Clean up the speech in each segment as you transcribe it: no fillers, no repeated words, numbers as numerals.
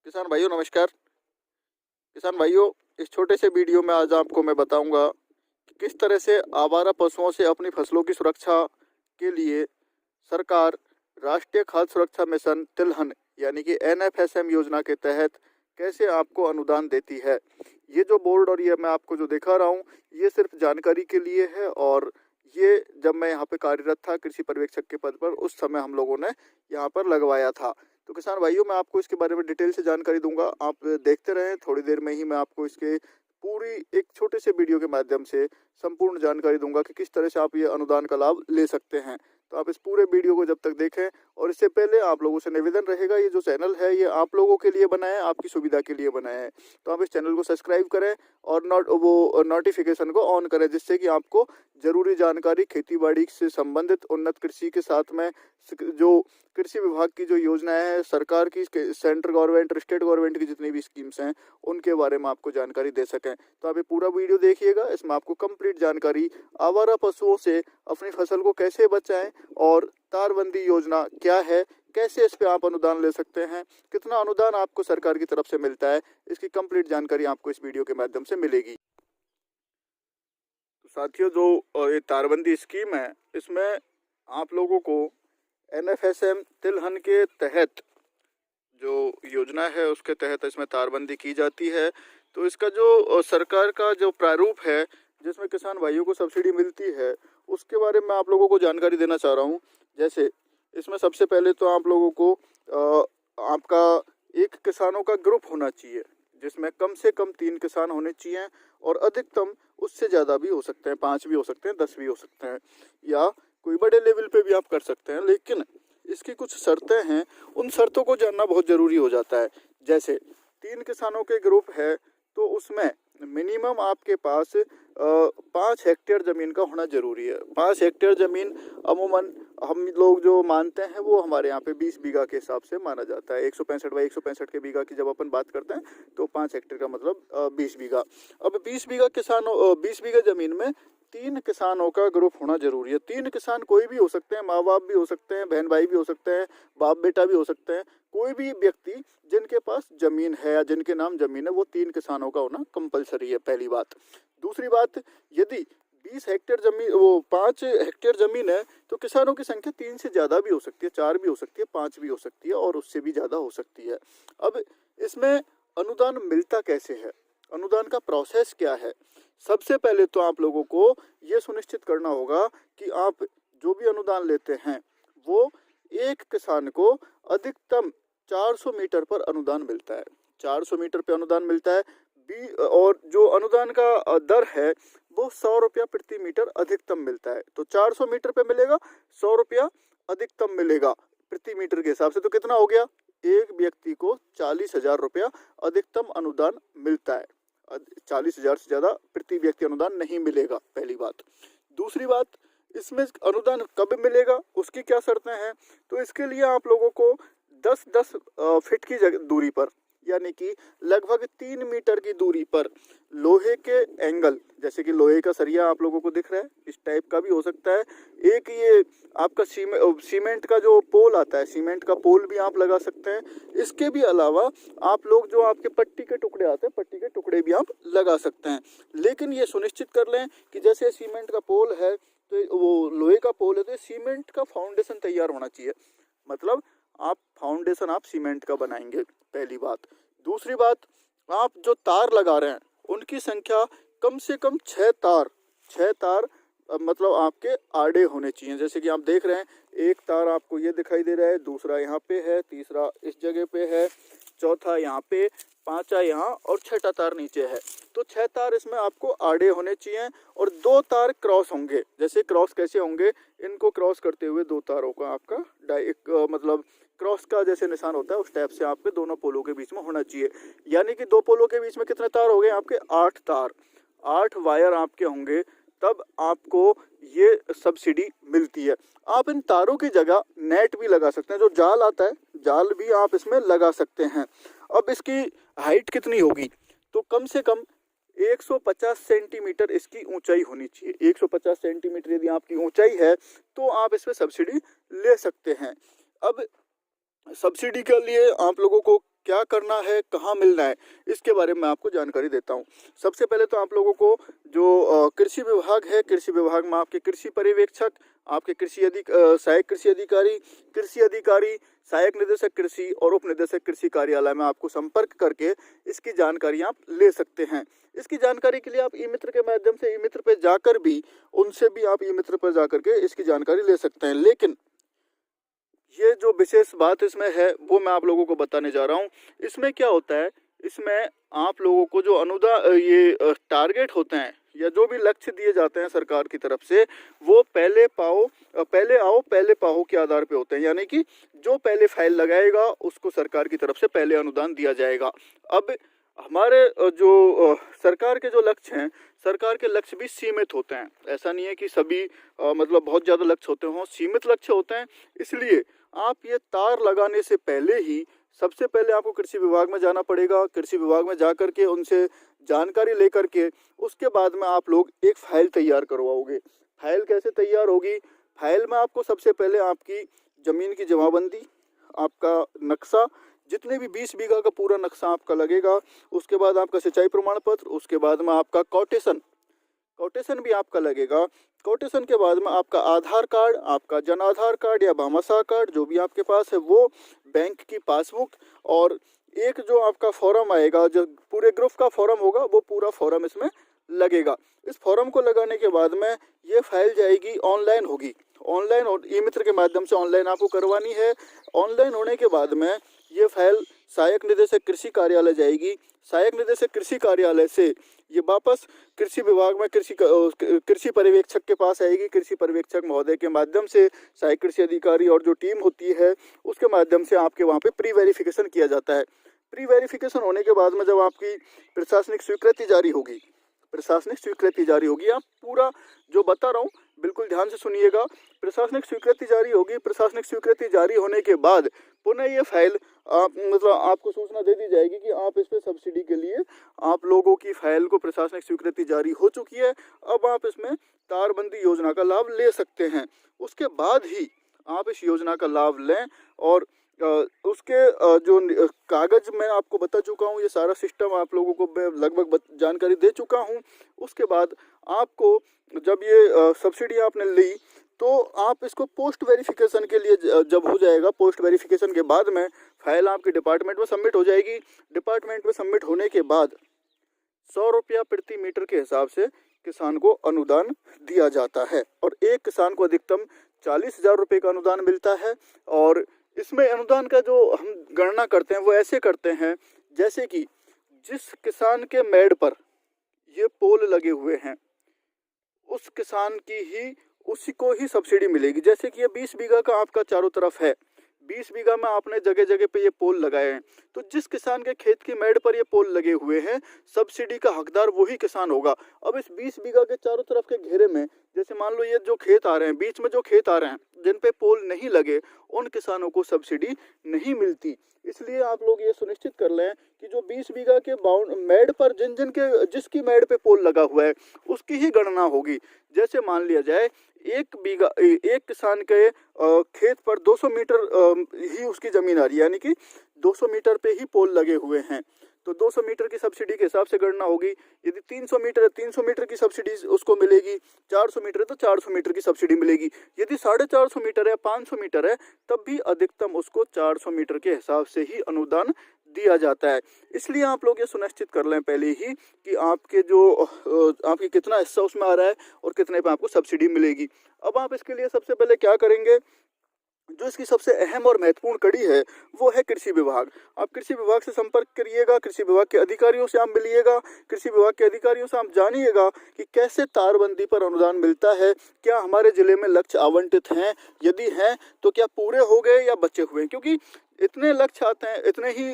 किसान भाइयों नमस्कार। किसान भाइयों, इस छोटे से वीडियो में आज आपको मैं बताऊंगा कि किस तरह से आवारा पशुओं से अपनी फसलों की सुरक्षा के लिए सरकार राष्ट्रीय खाद्य सुरक्षा मिशन तिलहन यानी कि एनएफएसएम योजना के तहत कैसे आपको अनुदान देती है। ये जो बोर्ड और ये मैं आपको जो दिखा रहा हूँ ये सिर्फ जानकारी के लिए है, और ये जब मैं यहाँ पे कार्यरत था कृषि पर्यवेक्षक के पद पर, उस समय हम लोगों ने यहाँ पर लगवाया था। तो किसान भाइयों, मैं आपको इसके बारे में डिटेल से जानकारी दूंगा, आप देखते रहें। थोड़ी देर में ही मैं आपको इसके पूरी एक छोटे से वीडियो के माध्यम से संपूर्ण जानकारी दूंगा कि किस तरह से आप ये अनुदान का लाभ ले सकते हैं। तो आप इस पूरे वीडियो को जब तक देखें, और इससे पहले आप लोगों से निवेदन रहेगा, ये जो चैनल है ये आप लोगों के लिए बनाया है, आपकी सुविधा के लिए बनाया है। तो आप इस चैनल को सब्सक्राइब करें और नोटिफिकेशन को ऑन करें, जिससे कि आपको जरूरी जानकारी खेतीबाड़ी से संबंधित उन्नत कृषि के साथ में जो कृषि विभाग की जो योजनाएं हैं, सरकार की, सेंट्रल गवर्नमेंट, स्टेट गवर्नमेंट की जितनी भी स्कीम्स हैं, उनके बारे में आपको जानकारी दे सकें। तो आप ये पूरा वीडियो देखिएगा, इसमें आपको कंप्लीट जानकारी आवारा पशुओं से अपनी फसल को कैसे बचाएं, और तारबंदी योजना क्या है, कैसे इस पे आप अनुदान ले सकते हैं, कितना अनुदान आपको सरकार की तरफ से मिलता है, इसकी कंप्लीट जानकारी आपको इस वीडियो के माध्यम से मिलेगी। तो साथियों, जो ये तारबंदी स्कीम है, इसमें आप लोगों को एनएफएसएम तिलहन के तहत जो योजना है उसके तहत इसमें तारबंदी की जाती है। तो इसका जो सरकार का जो प्रारूप है जिसमें किसान भाइयों को सब्सिडी मिलती है, उसके बारे में आप लोगों को जानकारी देना चाह रहा हूँ। जैसे इसमें सबसे पहले तो आप लोगों को आपका एक किसानों का ग्रुप होना चाहिए, जिसमें कम से कम 3 किसान होने चाहिए, और अधिकतम उससे ज़्यादा भी हो सकते हैं, 5 भी हो सकते हैं, 10 भी हो सकते हैं, या कोई बड़े लेवल पे भी आप कर सकते हैं। लेकिन इसकी कुछ शर्तें हैं, उन शर्तों को जानना बहुत ज़रूरी हो जाता है। जैसे 3 किसानों के ग्रुप है तो उसमें मिनिमम आपके पास 5 हेक्टेयर ज़मीन का होना ज़रूरी है। 5 हेक्टेयर ज़मीन अमूमन हम लोग जो मानते हैं वो हमारे यहाँ पे 20 बीघा के हिसाब से माना जाता है। 165 बाई 165 के बीघा की जब अपन बात करते हैं तो 5 हेक्टेयर का मतलब 20 बीघा। अब 20 बीघा ज़मीन में 3 किसानों का ग्रुप होना जरूरी है। 3 किसान कोई भी हो सकते हैं, माँ बाप भी हो सकते हैं, बहन भाई भी हो सकते हैं, बाप बेटा भी हो सकते हैं, कोई भी व्यक्ति जिनके पास जमीन है या जिनके नाम जमीन है, वो 3 किसानों का होना कंपलसरी है, पहली बात। दूसरी बात, यदि 20 हेक्टेयर जमीन, वो 5 हेक्टेयर जमीन है, तो किसानों की संख्या 3 से ज़्यादा भी हो सकती है, 4 भी हो सकती है, 5 भी हो सकती है, और उससे भी ज़्यादा हो सकती है। अब इसमें अनुदान मिलता कैसे है, अनुदान का प्रोसेस क्या है? सबसे पहले तो आप लोगों को ये सुनिश्चित करना होगा कि आप जो भी अनुदान लेते हैं वो एक किसान को अधिकतम 400 मीटर पर अनुदान मिलता है। 400 मीटर पे अनुदान मिलता है। और जो अनुदान का दर है वो 100 रुपया प्रति मीटर अधिकतम मिलता है। तो 400 मीटर पे मिलेगा, 100 रुपया अधिकतम मिलेगा प्रति मीटर के हिसाब से। तो कितना हो गया? एक व्यक्ति को 40,000 रुपया अधिकतम अनुदान मिलता है। 40,000 से ज़्यादा प्रति व्यक्ति अनुदान नहीं मिलेगा, पहली बात। दूसरी बात, इसमें अनुदान कब मिलेगा, उसकी क्या शर्तें हैं? तो इसके लिए आप लोगों को 10-10 फीट की दूरी पर, यानी कि लगभग 3 मीटर की दूरी पर लोहे के एंगल, जैसे कि लोहे का सरिया आप लोगों को दिख रहा है, इस टाइप का भी हो सकता है। एक ये आपका सीमेंट का जो पोल आता है, सीमेंट का पोल भी आप लगा सकते हैं। इसके भी अलावा आप लोग जो आपके पट्टी के टुकड़े आते हैं, पट्टी के टुकड़े भी आप लगा सकते हैं। लेकिन ये सुनिश्चित कर लें कि जैसे सीमेंट का पोल है तो वो लोहे का पोल है, तो सीमेंट का फाउंडेशन तैयार होना चाहिए। मतलब आप फाउंडेशन आप सीमेंट का बनाएंगे, पहली बात। दूसरी बात, आप जो तार लगा रहे हैं उनकी संख्या कम से कम 6 तार मतलब आपके आड़े होने चाहिए। जैसे कि आप देख रहे हैं, एक तार आपको ये दिखाई दे रहा है, दूसरा यहाँ पे है, तीसरा इस जगह पे है, चौथा यहाँ पे, पांचवा यहाँ, और 6ठा तार नीचे है। तो 6 तार इसमें आपको आड़े होने चाहिए, और 2 तार क्रॉस होंगे। जैसे क्रॉस कैसे होंगे, इनको क्रॉस करते हुए 2 तारों का आपका मतलब क्रॉस का जैसे निशान होता है उस टाइप से आपके दोनों पोलों के बीच में होना चाहिए। यानी कि 2 पोलों के बीच में कितने तार हो गए आपके? 8 तार, 8 वायर आपके होंगे, तब आपको ये सब्सिडी मिलती है। आप इन तारों की जगह नेट भी लगा सकते हैं, जो जाल आता है, जाल भी आप इसमें लगा सकते हैं। अब इसकी हाइट कितनी होगी? तो कम से कम 150 सेंटीमीटर इसकी ऊंचाई होनी चाहिए। 150 सेंटीमीटर यदि आपकी ऊंचाई है तो आप इसमें सब्सिडी ले सकते हैं। अब सब्सिडी के लिए आप लोगों को क्या करना है, कहाँ मिलना है, इसके बारे में आपको जानकारी देता हूँ। सबसे पहले तो आप लोगों को जो कृषि विभाग है, कृषि विभाग में आपके कृषि पर्यवेक्षक, आपके सहायक कृषि अधिकारी, सहायक निदेशक कृषि और उप निदेशक कृषि कार्यालय में आपको संपर्क करके इसकी जानकारी आप ले सकते हैं। इसकी जानकारी के लिए आप ई मित्र के माध्यम से ई मित्र पे जाकर भी उनसे भी आप ई मित्र पर जाकर के इसकी जानकारी ले सकते हैं। लेकिन ये जो विशेष बात इसमें है वो मैं आप लोगों को बताने जा रहा हूँ। इसमें क्या होता है, इसमें आप लोगों को जो ये टारगेट होते हैं या जो भी लक्ष्य दिए जाते हैं सरकार की तरफ से, वो पहले आओ पहले पाओ के आधार पे होते हैं। यानी कि जो पहले फाइल लगाएगा उसको सरकार की तरफ से पहले अनुदान दिया जाएगा। अब हमारे सरकार के जो लक्ष्य हैं, सरकार के लक्ष्य भी सीमित होते हैं। ऐसा नहीं है कि सभी मतलब बहुत ज़्यादा लक्ष्य होते हों, सीमित लक्ष्य होते हैं। इसलिए आप ये तार लगाने से पहले ही सबसे पहले आपको कृषि विभाग में जाना पड़ेगा। कृषि विभाग में जा कर के उनसे जानकारी लेकर के उसके बाद में आप लोग एक फाइल तैयार करवाओगे। फाइल कैसे तैयार होगी? फाइल में आपको सबसे पहले आपकी ज़मीन की जमाबंदी, आपका नक्शा, जितने भी 20 बीघा का पूरा नक्शा आपका लगेगा, उसके बाद आपका सिंचाई प्रमाण पत्र, उसके बाद में आपका कोटेशन भी आपका लगेगा। कोटेशन के बाद में आपका आधार कार्ड, आपका जन आधार कार्ड या भामाशाह कार्ड जो भी आपके पास है वो, बैंक की पासबुक और एक जो आपका फॉर्म आएगा, जो पूरे ग्रुप का फॉर्म होगा, वो पूरा फॉर्म इसमें लगेगा। इस फॉर्म को लगाने के बाद में ये फाइल जाएगी, ऑनलाइन होगी। ऑनलाइन और ई मित्र के माध्यम से ऑनलाइन आपको करवानी है। ऑनलाइन होने के बाद में ये फाइल सहायक निदेशक कृषि कार्यालय जाएगी। सहायक निदेशक कृषि कार्यालय से ये वापस कृषि विभाग में कृषि पर्यवेक्षक के पास आएगी। कृषि पर्यवेक्षक महोदय के माध्यम से सहायक कृषि अधिकारी और जो टीम होती है उसके माध्यम से आपके वहाँ पे प्री वेरिफिकेशन किया जाता है। प्री वेरिफिकेशन होने के बाद में जब आपकी प्रशासनिक स्वीकृति जारी होगी, आप पूरा जो बता रहा हूँ बिल्कुल ध्यान से सुनिएगा। प्रशासनिक स्वीकृति जारी होगी। प्रशासनिक स्वीकृति जारी होने के बाद पुनः ये फाइल आपको सूचना दे दी जाएगी कि आप इस पे सब्सिडी के लिए आप लोगों की फाइल को प्रशासनिक स्वीकृति जारी हो चुकी है, अब आप इसमें तारबंदी योजना का लाभ ले सकते हैं। उसके बाद ही आप इस योजना का लाभ लें और उसके जो कागज़ मैं आपको बता चुका हूँ, ये सारा सिस्टम आप लोगों को मैं लगभग जानकारी दे चुका हूँ। उसके बाद आपको जब ये सब्सिडी आपने ली तो आप इसको पोस्ट वेरिफिकेशन के लिए जब हो जाएगा, पोस्ट वेरिफिकेशन के बाद में फाइल आपकी डिपार्टमेंट में सबमिट हो जाएगी। डिपार्टमेंट में सबमिट होने के बाद 100 रुपया प्रति मीटर के हिसाब से किसान को अनुदान दिया जाता है और एक किसान को अधिकतम 40,000 रुपये का अनुदान मिलता है। और इसमें अनुदान का जो हम गणना करते हैं वो ऐसे करते हैं, जैसे कि जिस किसान के मेड़ पर ये पोल लगे हुए हैं उस किसान की उसी को ही सब्सिडी मिलेगी। जैसे कि ये 20 बीघा का आपका चारों तरफ है, 20 बीघा में आपने जगह जगह पे ये पोल लगाए हैं, तो जिस किसान के खेत की मेड़ पर ये पोल लगे हुए हैं सब्सिडी का हकदार वही किसान होगा। अब इस 20 बीघा के चारों तरफ के घेरे में जैसे मान लो ये जो खेत आ रहे हैं, बीच में जो खेत आ रहे हैं जिन पे पोल नहीं लगे, उन किसानों को सब्सिडी नहीं मिलती। इसलिए आप लोग ये सुनिश्चित कर लें कि जो 20 बीघा के मेड़ पर जिसकी मेड़ पे पोल लगा हुआ है उसकी ही गणना होगी। जैसे मान लिया जाए एक किसान के खेत पर 200 मीटर ही उसकी ज़मीन आ रही है, यानी कि 200 मीटर पे ही पोल लगे हुए हैं, तो 200 मीटर की सब्सिडी के हिसाब से गणना होगी। यदि 300 मीटर है, 300 मीटर की सब्सिडी उसको मिलेगी। 400 मीटर है तो 400 मीटर की सब्सिडी मिलेगी। यदि 450 मीटर है, 500 मीटर है, तब भी अधिकतम उसको 400 मीटर के हिसाब से ही अनुदान दिया जाता है। इसलिए आप लोग ये सुनिश्चित कर लें पहले ही कि आपके कितना हिस्सा उसमें आ रहा है और कितने पे आपको सब्सिडी मिलेगी। अब आप इसके लिए सबसे पहले क्या करेंगे, जो इसकी सबसे अहम और महत्वपूर्ण कड़ी है वो है कृषि विभाग। आप कृषि विभाग से संपर्क करिएगा, कृषि विभाग के अधिकारियों से आप मिलिएगा, कृषि विभाग के अधिकारियों से आप जानिएगा कि कैसे तारबंदी पर अनुदान मिलता है, क्या हमारे ज़िले में लक्ष्य आवंटित हैं, यदि हैं तो क्या पूरे हो गए या बचे हुए हैं। क्योंकि इतने लक्ष्य आते हैं, इतने ही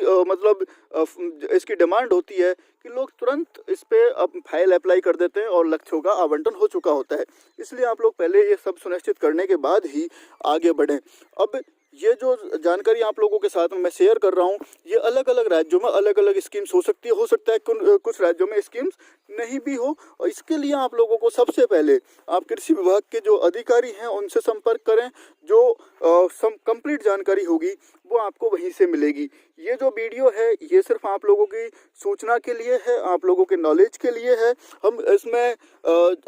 इसकी डिमांड होती है कि लोग तुरंत इस पर फाइल अप्लाई कर देते हैं और लक्ष्यों का आवंटन हो चुका होता है। इसलिए आप लोग पहले ये सब सुनिश्चित करने के बाद ही आगे बढ़ें। अब ये जो जानकारी आप लोगों के साथ में मैं शेयर कर रहा हूँ, ये अलग अलग राज्यों में अलग अलग स्कीम्स हो सकती है। हो सकता है कुछ राज्यों में स्कीम्स नहीं भी हो, और इसके लिए आप लोगों को सबसे पहले आप कृषि विभाग के जो अधिकारी हैं उनसे संपर्क करें। जो कंप्लीट जानकारी होगी वो आपको वहीं से मिलेगी। ये जो वीडियो है ये सिर्फ आप लोगों की सूचना के लिए है, आप लोगों के नॉलेज के लिए है। हम इसमें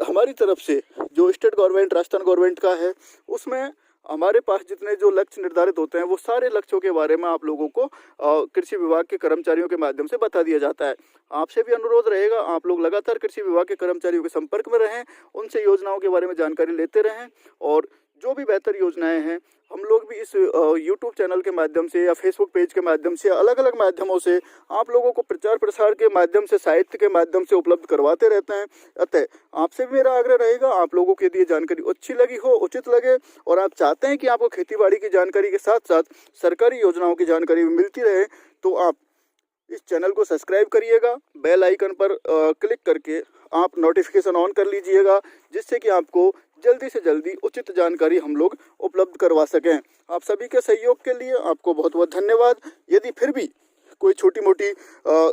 हमारी तरफ से जो स्टेट गवर्नमेंट राजस्थान गवर्नमेंट का है उसमें हमारे पास जितने जो लक्ष्य निर्धारित होते हैं वो सारे लक्ष्यों के बारे में आप लोगों को कृषि विभाग के कर्मचारियों के माध्यम से बता दिया जाता है। आपसे भी अनुरोध रहेगा, आप लोग लगातार कृषि विभाग के कर्मचारियों के संपर्क में रहें, उनसे योजनाओं के बारे में जानकारी लेते रहें, और जो भी बेहतर योजनाएं हैं हम लोग भी इस यूट्यूब चैनल के माध्यम से या फेसबुक पेज के माध्यम से अलग अलग माध्यमों से आप लोगों को प्रचार प्रसार के माध्यम से, साहित्य के माध्यम से उपलब्ध करवाते रहते हैं। अतः आपसे भी मेरा आग्रह रहेगा, आप लोगों के लिए जानकारी अच्छी लगी हो, उचित लगे, और आप चाहते हैं कि आपको खेतीबाड़ी की जानकारी के साथ साथ सरकारी योजनाओं की जानकारी भी मिलती रहे, तो आप इस चैनल को सब्सक्राइब करिएगा। बेल आइकन पर क्लिक करके आप नोटिफिकेशन ऑन कर लीजिएगा, जिससे कि आपको जल्दी से जल्दी उचित जानकारी हम लोग उपलब्ध करवा सकें। आप सभी के सहयोग के लिए आपको बहुत बहुत धन्यवाद। यदि फिर भी कोई छोटी मोटी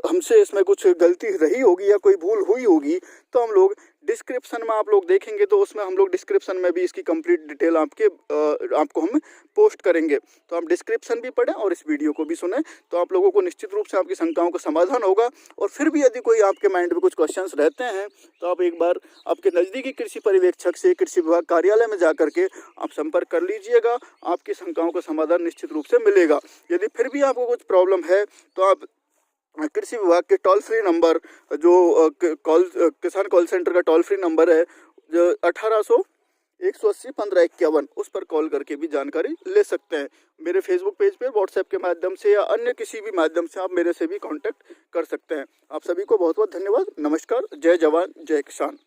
हमसे इसमें कुछ गलती रही होगी या कोई भूल हुई होगी तो हम लोग डिस्क्रिप्शन में आप लोग देखेंगे तो उसमें हम लोग डिस्क्रिप्शन में भी इसकी कंप्लीट डिटेल आपको हम पोस्ट करेंगे। तो आप डिस्क्रिप्शन भी पढ़ें और इस वीडियो को भी सुनें, तो आप लोगों को निश्चित रूप से आपकी शंकाओं का समाधान होगा। और फिर भी यदि कोई आपके माइंड में कुछ क्वेश्चंस रहते हैं तो आप एक बार आपके नज़दीकी कृषि पर्यवेक्षक से, कृषि विभाग कार्यालय में जा करके आप संपर्क कर लीजिएगा, आपकी शंकाओं का समाधान निश्चित रूप से मिलेगा। यदि फिर भी आपको कुछ प्रॉब्लम है तो आप कृषि विभाग के टोल फ्री नंबर, जो किसान कॉल सेंटर का टोल फ्री नंबर है, जो 1800-180-1551, उस पर कॉल करके भी जानकारी ले सकते हैं। मेरे फेसबुक पेज पे, व्हाट्सएप के माध्यम से या अन्य किसी भी माध्यम से आप मेरे से भी कांटेक्ट कर सकते हैं। आप सभी को बहुत बहुत धन्यवाद। नमस्कार। जय जवान जय किसान।